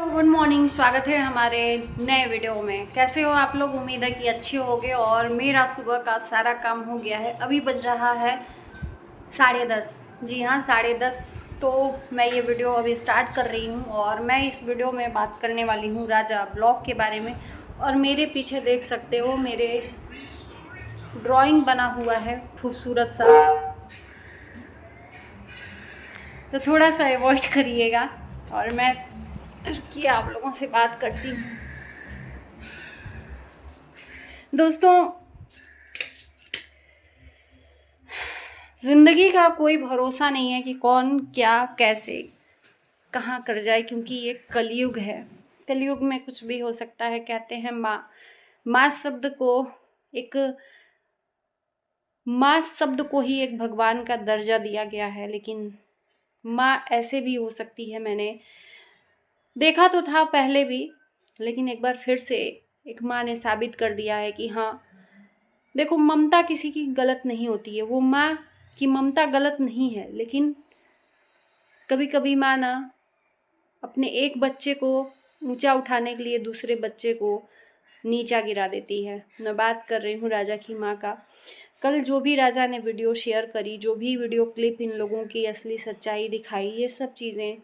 Good morning. स्वागत है हमारे नए वीडियो में। कैसे हो आप लोग? उम्मीद है कि अच्छे होगे। और मेरा सुबह का सारा काम हो गया है। अभी बज रहा है 10:30। जी हाँ, 10:30। तो मैं ये वीडियो अभी स्टार्ट कर रही हूँ और मैं इस वीडियो में बात करने वाली हूँ राजा ब्लॉग के बारे में। और मेरे पीछे देख सकते हो मेरे ड्राइंग बना हुआ है खूबसूरत सा, तो थोड़ा सा अवॉइड करिएगा। और मैं कि आप लोगों से बात करती हूँ। दोस्तों, ज़िंदगी का कोई भरोसा नहीं है कि कौन क्या कैसे कहाँ कर जाए, क्योंकि ये कलयुग है। कलयुग में कुछ भी हो सकता है। कहते हैं माँ शब्द को ही एक भगवान का दर्जा दिया गया है, लेकिन माँ ऐसे भी हो सकती है। मैंने देखा तो था पहले भी, लेकिन एक बार फिर से एक माँ ने साबित कर दिया है कि हाँ, देखो, ममता किसी की गलत नहीं होती है। वो माँ की ममता गलत नहीं है, लेकिन कभी कभी माँ ना अपने एक बच्चे को ऊंचा उठाने के लिए दूसरे बच्चे को नीचा गिरा देती है। मैं बात कर रही हूँ राजा की माँ का। कल जो भी राजा ने वीडियो शेयर करी, जो भी वीडियो क्लिप इन लोगों की असली सच्चाई दिखाई, ये सब चीज़ें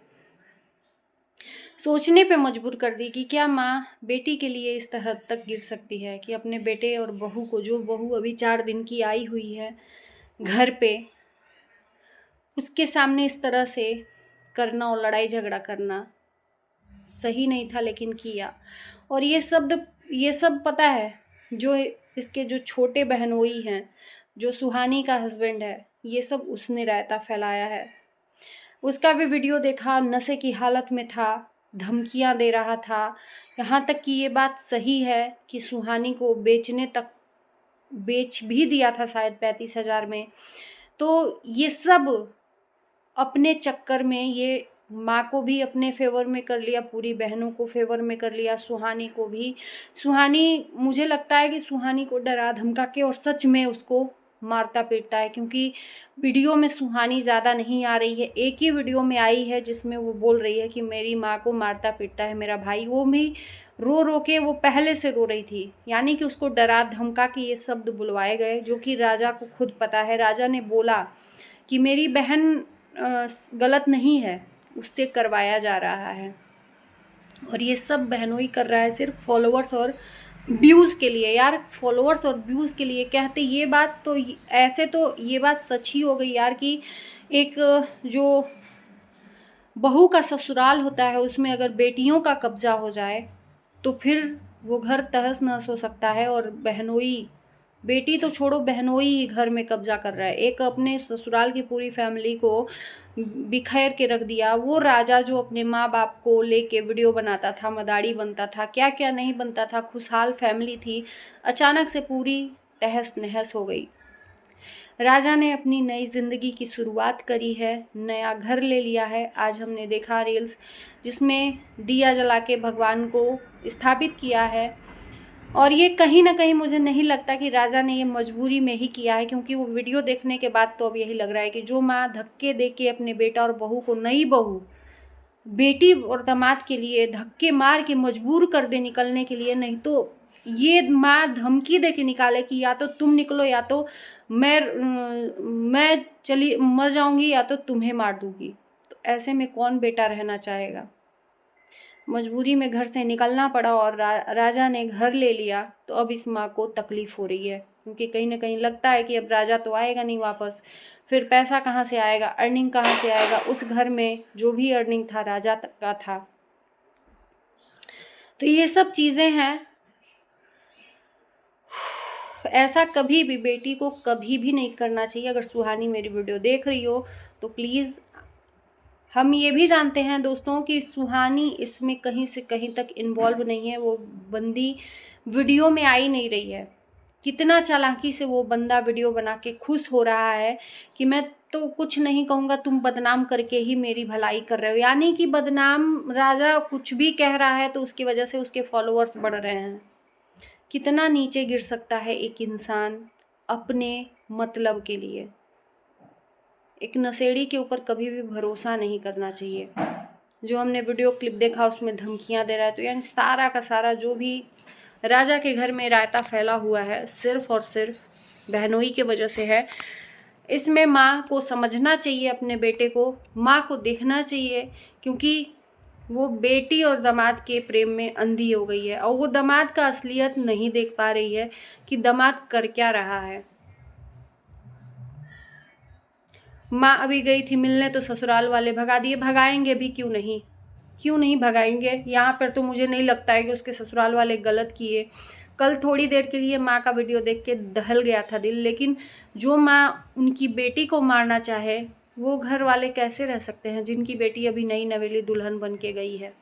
सोचने पे मजबूर कर दी कि क्या माँ बेटी के लिए इस हद तक गिर सकती है कि अपने बेटे और बहू को, जो बहू अभी 4 दिन की आई हुई है घर पे, उसके सामने इस तरह से करना और लड़ाई झगड़ा करना सही नहीं था, लेकिन किया। और ये सब पता है, जो इसके जो छोटे बहनोई हैं, जो सुहानी का हस्बैंड है, ये सब उसने रायता फैलाया है। उसका भी वीडियो देखा, नशे की हालत में था, धमकियां दे रहा था। यहाँ तक कि ये बात सही है कि सुहानी को बेच भी दिया था शायद 35,000 में। तो ये सब अपने चक्कर में ये माँ को भी अपने फेवर में कर लिया, पूरी बहनों को फेवर में कर लिया, सुहानी को भी। मुझे लगता है कि सुहानी को डरा धमका के और सच में उसको मारता पीटता है, क्योंकि वीडियो में सुहानी ज़्यादा नहीं आ रही है। एक ही वीडियो में आई है जिसमें वो बोल रही है कि मेरी माँ को मारता पीटता है मेरा भाई। वो भी रो रो के वो पहले से रो रही थी, यानी कि उसको डरा धमका के ये शब्द बुलवाए गए, जो कि राजा को खुद पता है। राजा ने बोला कि मेरी बहन गलत नहीं है, उससे करवाया जा रहा है। और ये सब बहनोई कर रहा है सिर्फ फॉलोअर्स और व्यूज़ के लिए। यार, फॉलोअर्स और व्यूज़ के लिए कहते ये बात, तो ऐसे तो ये बात सच ही हो गई यार कि एक जो बहू का ससुराल होता है, उसमें अगर बेटियों का कब्जा हो जाए तो फिर वो घर तहस नहस हो सकता है। और बहनोई, बेटी तो छोड़ो, बहनोई ही घर में कब्जा कर रहा है। एक अपने ससुराल की पूरी फैमिली को बिखेर के रख दिया। वो राजा जो अपने माँ बाप को लेके वीडियो बनाता था, मदारी बनता था, क्या क्या नहीं बनता था, खुशहाल फैमिली थी, अचानक से पूरी तहस नहस हो गई। राजा ने अपनी नई ज़िंदगी की शुरुआत करी है, नया घर ले लिया है। आज हमने देखा रील्स जिसमें दिया जला के भगवान को स्थापित किया है। और ये कहीं ना कहीं मुझे नहीं लगता कि राजा ने ये मजबूरी में ही किया है, क्योंकि वो वीडियो देखने के बाद तो अब यही लग रहा है कि जो माँ धक्के दे के अपने बेटा और बहू को, नई बहू, बेटी और दामाद के लिए धक्के मार के मजबूर कर दे निकलने के लिए, नहीं तो ये माँ धमकी दे के निकाले कि या तो तुम निकलो, या तो मैं चली मर जाऊंगी, या तो तुम्हें मार दूंगी। तो ऐसे में कौन बेटा रहना चाहेगा? मजबूरी में घर से निकलना पड़ा और राजा ने घर ले लिया। तो अब इस माँ को तकलीफ हो रही है, क्योंकि कहीं ना कहीं लगता है कि अब राजा तो आएगा नहीं वापस। फिर पैसा कहाँ से आएगा, अर्निंग कहाँ से आएगा? उस घर में जो भी अर्निंग था राजा तक का था। तो ये सब चीज़ें हैं। ऐसा कभी भी बेटी को कभी भी नहीं करना चाहिए। अगर सुहानी मेरी वीडियो देख रही हो तो प्लीज़, हम ये भी जानते हैं दोस्तों कि सुहानी इसमें कहीं से कहीं तक इन्वॉल्व नहीं है। वो बंदी वीडियो में आई नहीं रही है। कितना चालाकी से वो बंदा वीडियो बना के खुश हो रहा है कि मैं तो कुछ नहीं कहूँगा, तुम बदनाम करके ही मेरी भलाई कर रहे हो। यानी कि बदनाम, राजा कुछ भी कह रहा है तो उसकी वजह से उसके फॉलोअर्स बढ़ रहे हैं। कितना नीचे गिर सकता है एक इंसान अपने मतलब के लिए। एक नशेड़ी के ऊपर कभी भी भरोसा नहीं करना चाहिए। जो हमने वीडियो क्लिप देखा उसमें धमकियां दे रहा है। तो यानी सारा का सारा जो भी राजा के घर में रायता फैला हुआ है सिर्फ और सिर्फ बहनोई की वजह से है। इसमें माँ को समझना चाहिए, अपने बेटे को, माँ को देखना चाहिए, क्योंकि वो बेटी और दामाद के प्रेम में अंधी हो गई है और वो दामाद का असलियत नहीं देख पा रही है कि दामाद कर क्या रहा है। माँ अभी गई थी मिलने तो ससुराल वाले भगा दिए, भगाएंगे भी, क्यों नहीं भगाएंगे। यहाँ पर तो मुझे नहीं लगता है कि उसके ससुराल वाले गलत किए। कल थोड़ी देर के लिए माँ का वीडियो देख के दहल गया था दिल, लेकिन जो माँ उनकी बेटी को मारना चाहे वो घर वाले कैसे रह सकते हैं जिनकी बेटी अभी नई नवेली दुल्हन बन के गई है।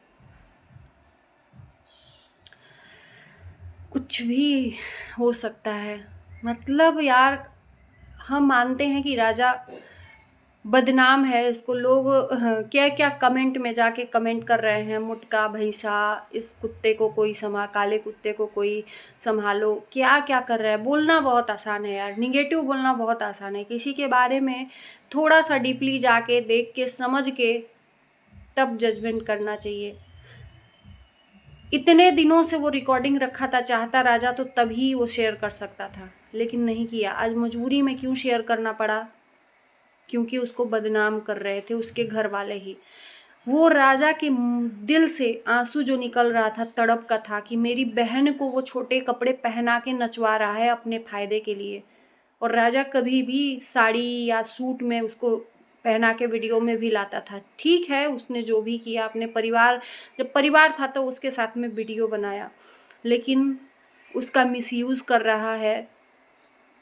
कुछ भी हो सकता है। मतलब यार, हम मानते हैं कि राजा बदनाम है, इसको लोग क्या क्या कमेंट में जाके कमेंट कर रहे हैं, मुटका भैंसा, इस कुत्ते को कोई काले कुत्ते को कोई संभालो, क्या क्या कर रहा है। बोलना बहुत आसान है यार, निगेटिव बोलना बहुत आसान है। किसी के बारे में थोड़ा सा डीपली जाके देख के समझ के तब जजमेंट करना चाहिए। इतने दिनों से वो रिकॉर्डिंग रखा था, चाहता राजा तो तभी वो शेयर कर सकता था, लेकिन नहीं किया। आज मजबूरी में क्यों शेयर करना पड़ा? क्योंकि उसको बदनाम कर रहे थे उसके घर वाले ही। वो राजा के दिल से आंसू जो निकल रहा था, तड़प का था कि मेरी बहन को वो छोटे कपड़े पहना के नचवा रहा है अपने फायदे के लिए। और राजा कभी भी साड़ी या सूट में उसको पहना के वीडियो में भी लाता था। ठीक है, उसने जो भी किया अपने परिवार, जब परिवार था तो उसके साथ में वीडियो बनाया, लेकिन उसका मिसयूज़ कर रहा है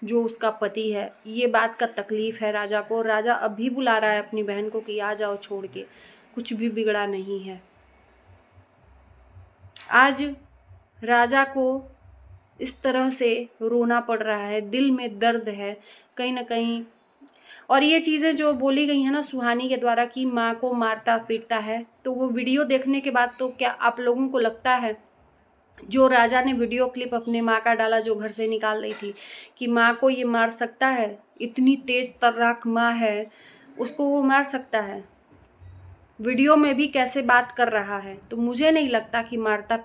जो उसका पति है। ये बात का तकलीफ है राजा को। राजा अभी बुला रहा है अपनी बहन को कि आ जाओ छोड़ के, कुछ भी बिगड़ा नहीं है। आज राजा को इस तरह से रोना पड़ रहा है, दिल में दर्द है कहीं ना कहीं। और ये चीज़ें जो बोली गई हैं ना सुहानी के द्वारा कि माँ को मारता पीटता है, तो वो वीडियो देखने के बाद तो क्या आप लोगों को लगता है जो राजा ने वीडियो क्लिप अपने माँ का डाला जो घर से निकाल रही थी कि माँ को ये मार सकता है? इतनी तेज तर्राक माँ है, उसको वो मार सकता है? वीडियो में भी कैसे बात कर रहा है। तो मुझे नहीं लगता कि मारता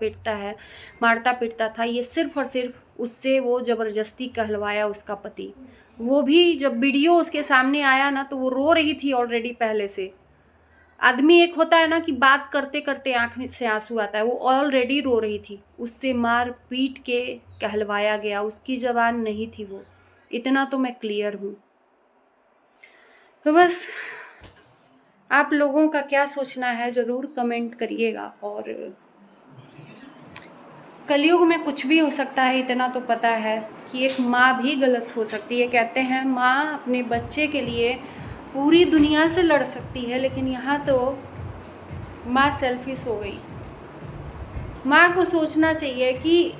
पीटता था। ये सिर्फ और सिर्फ उससे वो ज़बरदस्ती कहलवाया उसका पति। वो भी जब वीडियो उसके सामने आया ना तो वो रो रही थी ऑलरेडी पहले से। आदमी एक होता है ना कि बात करते करते आँख में से आंसू आता है, वो ऑलरेडी रो रही थी। उससे मार पीट के कहलवाया गया, उसकी ज़बान नहीं थी वो। इतना तो मैं क्लियर हूँ। तो बस आप लोगों का क्या सोचना है ज़रूर कमेंट करिएगा। और कलयुग में कुछ भी हो सकता है, इतना तो पता है कि एक माँ भी गलत हो सकती है। कहते हैं माँ अपने बच्चे के लिए पूरी दुनिया से लड़ सकती है, लेकिन यहाँ तो माँ सेल्फिश हो गई। माँ को सोचना चाहिए कि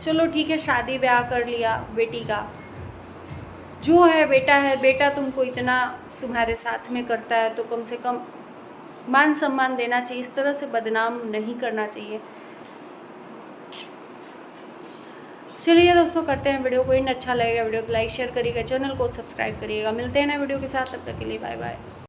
चलो ठीक है, शादी ब्याह कर लिया बेटी का, जो है बेटा तुमको इतना तुम्हारे साथ में करता है तो कम से कम मान सम्मान देना चाहिए, इस तरह से बदनाम नहीं करना चाहिए। चलिए दोस्तों, करते हैं वीडियो को इन अच्छा लगेगा वीडियो को लाइक शेयर करिएगा, चैनल को सब्सक्राइब करिएगा। मिलते हैं नए वीडियो के साथ, तब तक के लिए बाय बाय।